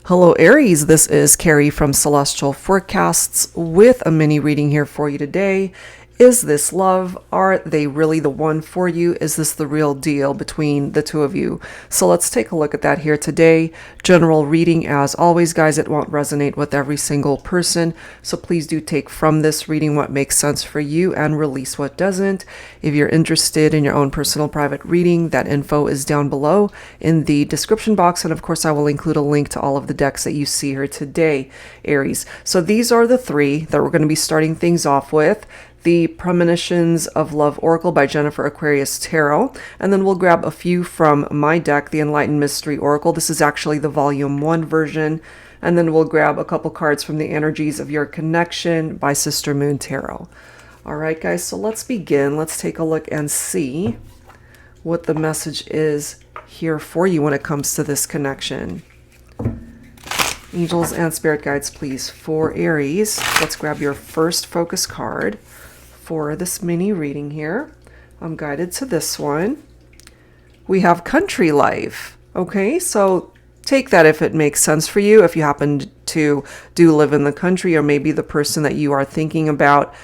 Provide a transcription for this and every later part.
Hello Aries, this is Carrie from Celestial Forecasts with a mini reading here for you today. Is this love? Are they really the one for you? Is this the real deal between the two of you? So let's take a look at that here today. General reading, as always, guys, it won't resonate with every single person. So please do take from this reading what makes sense for you and release what doesn't. If you're interested in your own personal private reading, that info is down below in the description box. And of course, I will include a link to all of the decks that you see here today, Aries. So these are the three that we're going to be starting things off with. The Premonitions of Love Oracle by Jennifer Aquarius Tarot. And then we'll grab a few from my deck, the Enlightened Mystery Oracle. This is actually the Volume 1 version. And then we'll grab a couple cards from the Energies of Your Connection by Sister Moon Tarot. All right, guys, so let's begin. Let's take a look and see what the message is here for you when it comes to this connection. Angels and spirit guides, please, for Aries. Let's grab your first focus card for this mini reading here. I'm guided to this one. We have country life. Okay, so take that if it makes sense for you. If you happen to do live in the country, or maybe the person that you are thinking about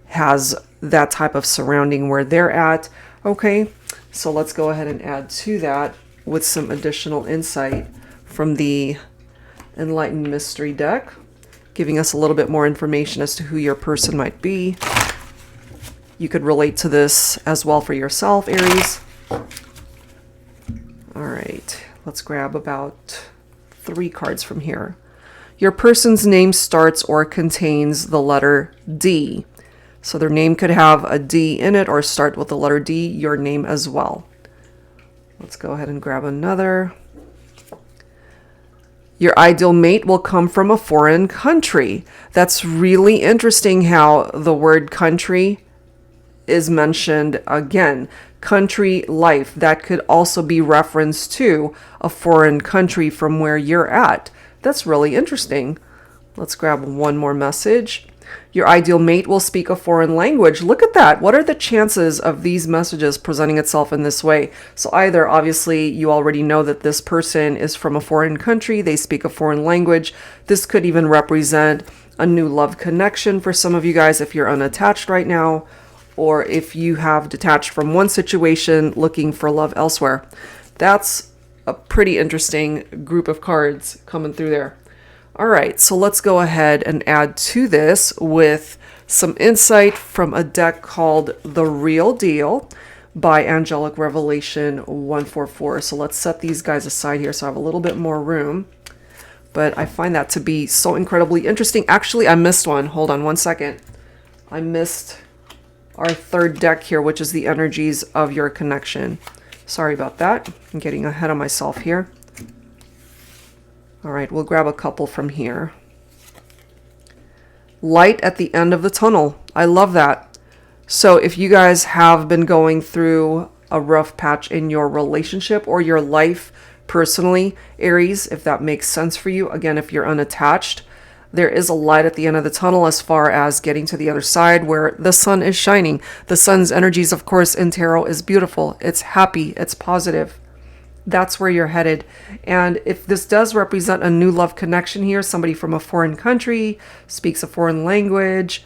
has that type of surrounding where they're at. Okay, so let's go ahead and add to that with some additional insight from the Enlightened Mystery deck, giving us a little bit more information as to who your person might be. You could relate to this as well for yourself, Aries. All right, let's grab about 3 cards from here. Your person's name starts or contains the letter D. So their name could have a D in it or start with the letter D, your name as well. Let's go ahead and grab another. Your ideal mate will come from a foreign country. That's really interesting how the word country is mentioned again. Country life, that could also be reference to a foreign country from where you're at. That's really interesting. Let's grab one more message. Your ideal mate will speak a foreign language. Look at that. What are the chances of these messages presenting itself in this way? So either, obviously, you already know that this person is from a foreign country. They speak a foreign language. This could even represent a new love connection for some of you guys if you're unattached right now, or if you have detached from one situation looking for love elsewhere. That's a pretty interesting group of cards coming through there. All right, so let's go ahead and add to this with some insight from a deck called The Real Deal by Angelic Revelation 144. So let's set these guys aside here so I have a little bit more room. But I find that to be so incredibly interesting. Actually, I missed one. Hold on one second. I missed our third deck here, which is the Energies of Your Connection. Sorry about that. I'm getting ahead of myself here. All right, we'll grab a couple from here. Light at the end of the tunnel. I love that. So if you guys have been going through a rough patch in your relationship or your life personally, Aries, if that makes sense for you, again, if you're unattached, there is a light at the end of the tunnel as far as getting to the other side where the sun is shining. The sun's energies, of course, in tarot is beautiful. It's happy. It's positive. That's where you're headed. And if this does represent a new love connection here, somebody from a foreign country, speaks a foreign language,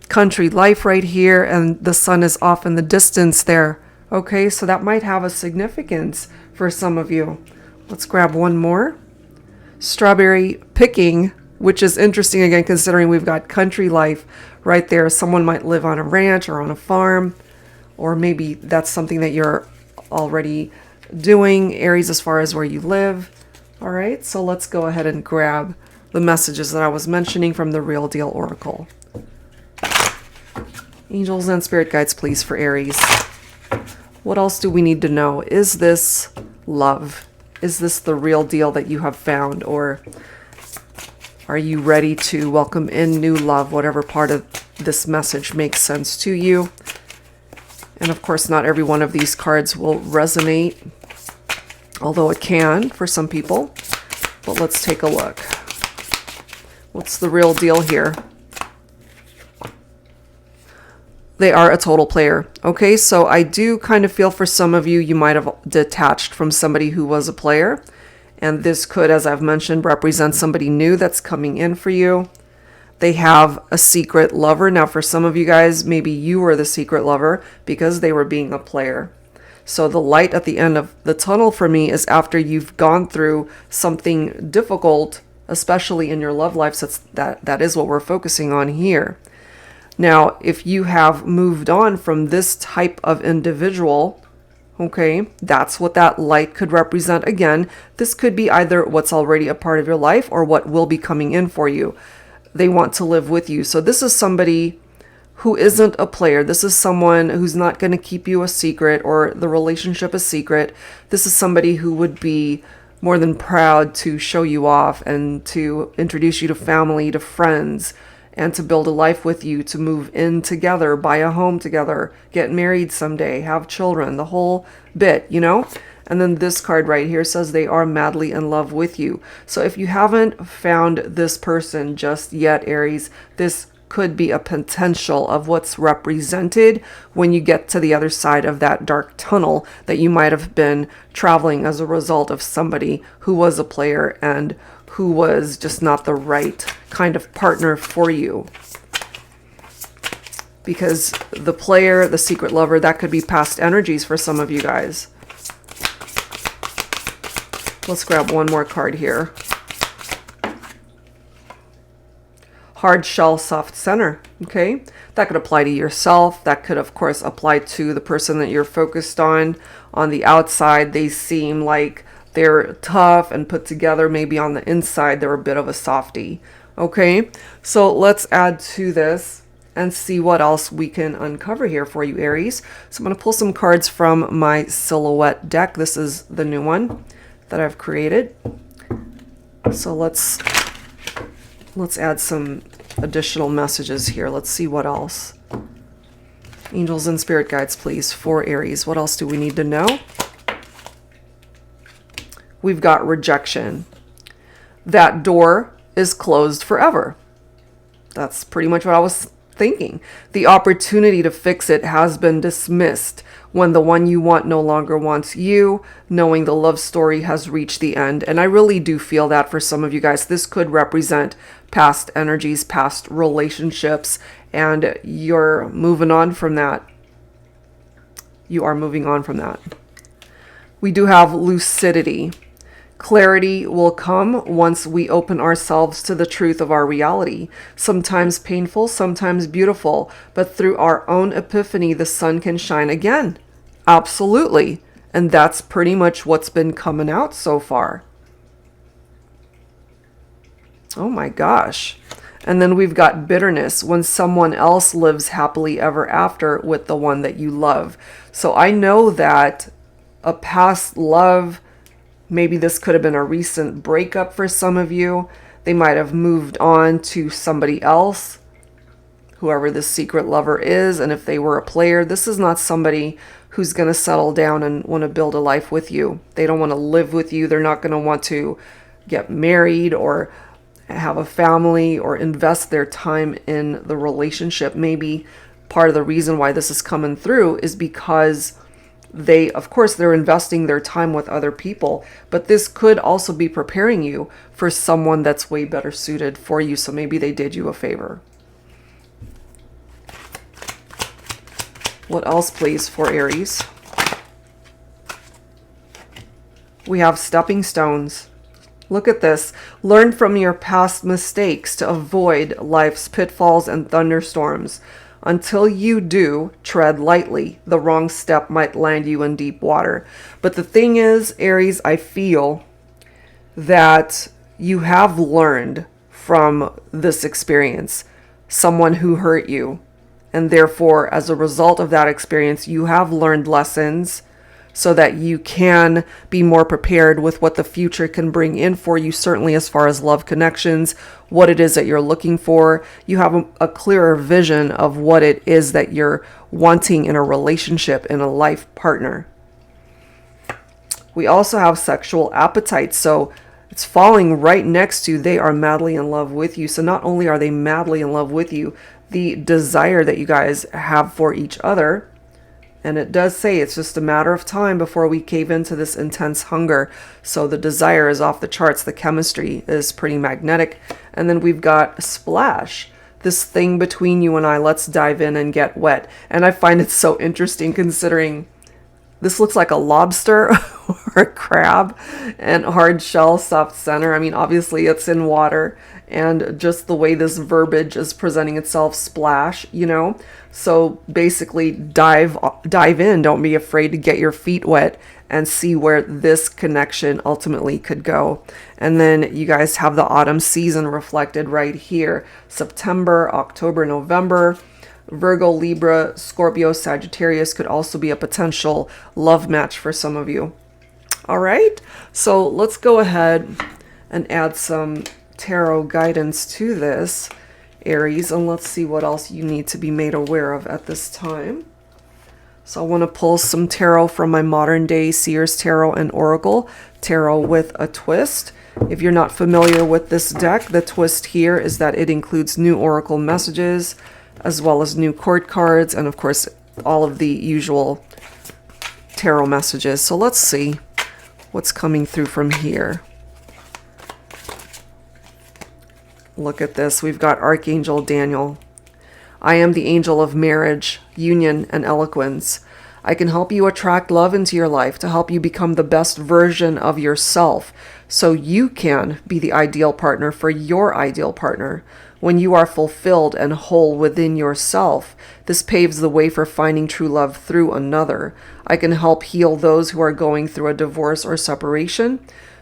country life right here, and the sun is off in the distance there. Okay, so that might have a significance for some of you. Let's grab one more. Strawberry picking, which is interesting again, considering we've got country life right there. Someone might live on a ranch or on a farm, or maybe that's something that you're already doing, Aries, as far as where you live. All right, so let's go ahead and grab the messages that I was mentioning from the Real Deal Oracle. Angels and spirit guides, please, for Aries. What else do we need to know? Is this love? Is this the real deal that you have found? Or are you ready to welcome in new love, whatever part of this message makes sense to you? And of course, not every one of these cards will resonate, although it can for some people. But let's take a look. What's the real deal here? They are a total player. Okay, so I do kind of feel for some of you, you might have detached from somebody who was a player. And this could, as I've mentioned, represent somebody new that's coming in for you. They have a secret lover. Now, for some of you guys, maybe you were the secret lover because they were being a player. So the light at the end of the tunnel for me is after you've gone through something difficult, especially in your love life. So that is what we're focusing on here. Now, if you have moved on from this type of individual, okay, that's what that light could represent. Again, this could be either what's already a part of your life or what will be coming in for you. They want to live with you. So this is somebody who isn't a player. This is someone who's not going to keep you a secret or the relationship a secret. This is somebody who would be more than proud to show you off and to introduce you to family, to friends, and to build a life with you, to move in together, buy a home together, get married someday, have children, the whole bit, you know? And then this card right here says they are madly in love with you. So if you haven't found this person just yet, Aries, this could be a potential of what's represented when you get to the other side of that dark tunnel that you might have been traveling as a result of somebody who was a player and who was just not the right kind of partner for you. Because the player, the secret lover, that could be past energies for some of you guys. Let's grab one more card here. Hard shell, soft center. Okay, that could apply to yourself. That could, of course, apply to the person that you're focused on. On the outside, they seem like they're tough and put together. Maybe on the inside, they're a bit of a softie. Okay, so let's add to this and see what else we can uncover here for you, Aries. So I'm going to pull some cards from my Silhouette deck. This is the new one that I've created. So let's add some additional messages here. Let's see what else. Angels and spirit guides, please, for Aries. What else do we need to know? We've got rejection. That door is closed forever. That's pretty much what I was thinking. The opportunity to fix it has been dismissed when the one you want no longer wants you, knowing the love story has reached the end. And I really do feel that for some of you guys, this could represent past energies, past relationships, and you're moving on from that. You are moving on from that. We do have lucidity. Clarity will come once we open ourselves to the truth of our reality. Sometimes painful, sometimes beautiful, but through our own epiphany, the sun can shine again. Absolutely. And that's pretty much what's been coming out so far. Oh my gosh. And then we've got bitterness when someone else lives happily ever after with the one that you love. So I know that a past love, maybe this could have been a recent breakup for some of you. They might have moved on to somebody else, whoever this secret lover is. And if they were a player, this is not somebody who's going to settle down and want to build a life with you. They don't want to live with you. They're not going to want to get married or have a family or invest their time in the relationship. Maybe part of the reason why this is coming through is because of course, they're investing their time with other people, but this could also be preparing you for someone that's way better suited for you. So maybe they did you a favor. What else, please, for Aries? We have stepping stones. Look at this. Learn from your past mistakes to avoid life's pitfalls and thunderstorms. Until you do, tread lightly. The wrong step might land you in deep water. But the thing is, Aries, I feel that you have learned from this experience, someone who hurt you. And therefore, as a result of that experience, you have learned lessons so that you can be more prepared with what the future can bring in for you, certainly as far as love connections, what it is that you're looking for. You have a clearer vision of what it is that you're wanting in a relationship, in a life partner. We also have sexual appetite. So it's falling right next to they are madly in love with you. So not only are they madly in love with you, the desire that you guys have for each other And it does say it's just a matter of time before we cave into this intense hunger. So the desire is off the charts. The chemistry is pretty magnetic. And then we've got splash, this thing between you and I. Let's dive in and get wet. And I find it so interesting considering this looks like a lobster or a crab, and hard shell, soft center. I mean, obviously it's in water, and just the way this verbiage is presenting itself, splash, you know. So basically dive in. Don't be afraid to get your feet wet and see where this connection ultimately could go. And then you guys have the autumn season reflected right here. September, October, November. Virgo, Libra, Scorpio, Sagittarius could also be a potential love match for some of you. All right, so let's go ahead and add some tarot guidance to this, Aries, and let's see what else you need to be made aware of at this time. So I want to pull some tarot from my modern day Seers Tarot and Oracle, tarot with a twist. If you're not familiar with this deck, the twist here is that it includes new oracle messages, as well as new court cards, and of course all of the usual tarot messages. So let's see what's coming through from here. Look at this. We've got Archangel Daniel. I am the angel of marriage, union, and eloquence. I can help you attract love into your life to help you become the best version of yourself so you can be the ideal partner for your ideal partner. When you are fulfilled and whole within yourself, this paves the way for finding true love through another. I can help heal those who are going through a divorce or separation.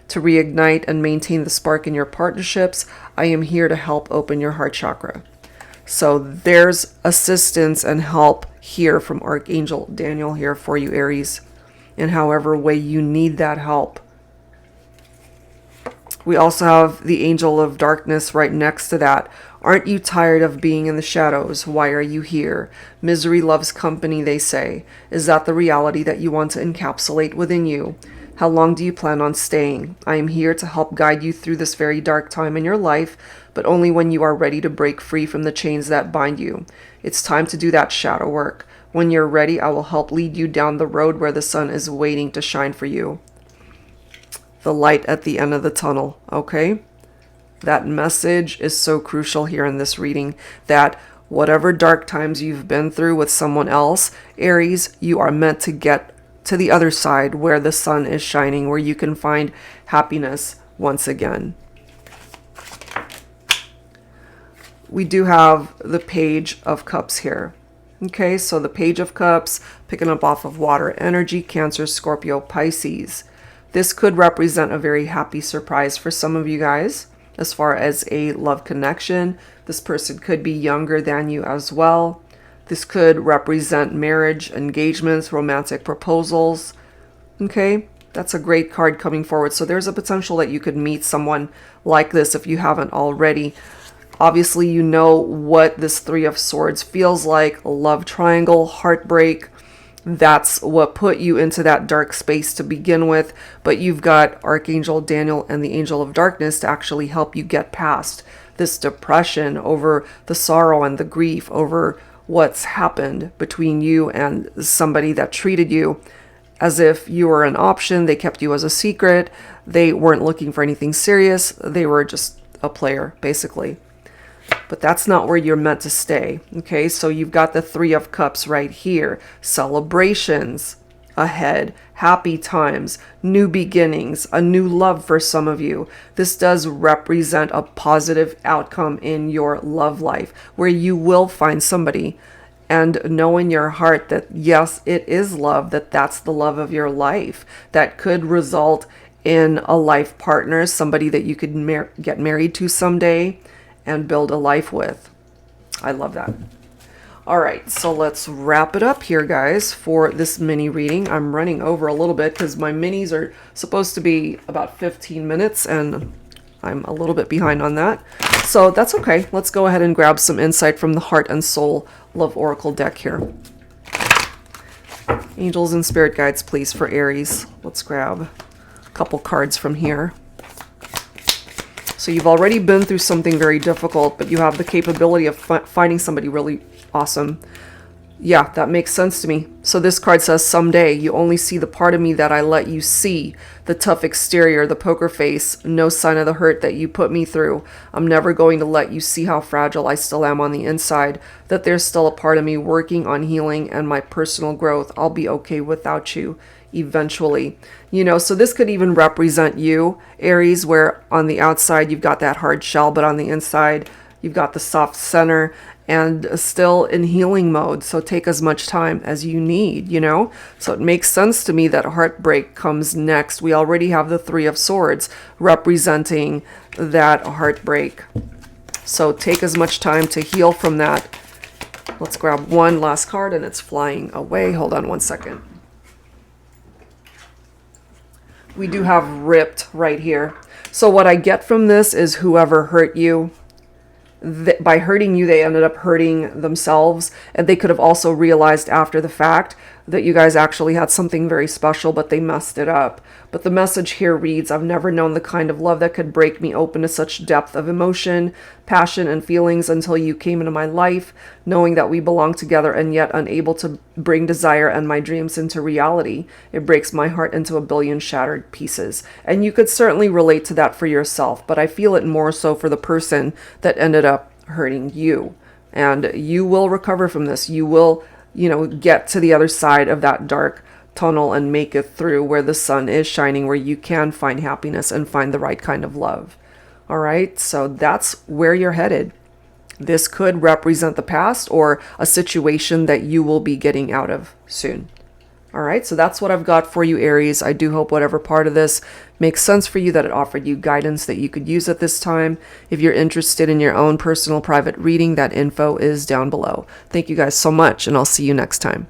To reignite and maintain the spark in your partnerships, I am here to help open your heart chakra. So there's assistance and help here from Archangel Daniel here for you, Aries, in however way you need that help. We also have the Angel of Darkness right next to that. Aren't you tired of being in the shadows? Why are you here? Misery loves company, they say. Is that the reality that you want to encapsulate within you? How long do you plan on staying? I am here to help guide you through this very dark time in your life, but only when you are ready to break free from the chains that bind you. It's time to do that shadow work. When you're ready, I will help lead you down the road where the sun is waiting to shine for you. The light at the end of the tunnel, okay? That message is so crucial here in this reading, that whatever dark times you've been through with someone else, Aries, you are meant to get to the other side where the sun is shining, where you can find happiness once again. We do have the Page of Cups here. Okay, so the Page of Cups, picking up off of water energy, Cancer, Scorpio, Pisces. This could represent a very happy surprise for some of you guys as far as a love connection. This person could be younger than you as well. This could represent marriage, engagements, romantic proposals. Okay, that's a great card coming forward. So there's a potential that you could meet someone like this if you haven't already. Obviously, you know what this Three of Swords feels like, a love triangle, heartbreak. That's what put you into that dark space to begin with. But you've got Archangel Daniel and the Angel of Darkness to actually help you get past this depression over the sorrow and the grief over what's happened between you and somebody that treated you as if you were an option. They kept you as a secret. They weren't looking for anything serious. They were just a player, basically. But that's not where you're meant to stay. Okay, so you've got the Three of Cups right here. Celebrations ahead, happy times, new beginnings, a new love for some of you. This does represent a positive outcome in your love life where you will find somebody and know in your heart that yes, it is love, that that's the love of your life. That could result in a life partner, somebody that you could get married to someday and build a life with. I love that. All right, so let's wrap it up here, guys, for this mini reading. I'm running over a little bit because my minis are supposed to be about 15 minutes and I'm a little bit behind on that. So that's okay. Let's go ahead and grab some insight from the Heart and Soul Love Oracle deck here. Angels and spirit guides, please, for Aries. Let's grab a couple cards from here. So you've already been through something very difficult, but you have the capability of finding somebody really awesome. Yeah, that makes sense to me. So this card says, someday you only see the part of me that I let you see, the tough exterior, the poker face, no sign of the hurt that you put me through. I'm never going to let you see how fragile I still am on the inside, that there's still a part of me working on healing and my personal growth. I'll be okay without you eventually. So this could even represent you, Aries, where on the outside you've got that hard shell, but on the inside you've got the soft center and still in healing mode. So take as much time as you need, So it makes sense to me that heartbreak comes next. We already have the Three of Swords representing that heartbreak. So take as much time to heal from that. Let's grab one last card, and it's flying away. Hold on one second. We do have ripped right here. So what I get from this is whoever hurt you, by hurting you, they ended up hurting themselves. And they could have also realized after the fact that you guys actually had something very special, but they messed it up. But the message here reads, I've never known the kind of love that could break me open to such depth of emotion, passion, and feelings until you came into my life, knowing that we belong together and yet unable to bring desire and my dreams into reality. It breaks my heart into a billion shattered pieces. And you could certainly relate to that for yourself, but I feel it more so for the person that ended up hurting you. And you will recover from this. You will get to the other side of that dark tunnel and make it through where the sun is shining, where you can find happiness and find the right kind of love. All right, so that's where you're headed. This could represent the past or a situation that you will be getting out of soon. All right, so that's what I've got for you, Aries. I do hope whatever part of this makes sense for you, that it offered you guidance that you could use at this time. If you're interested in your own personal private reading, that info is down below. Thank you guys so much, and I'll see you next time.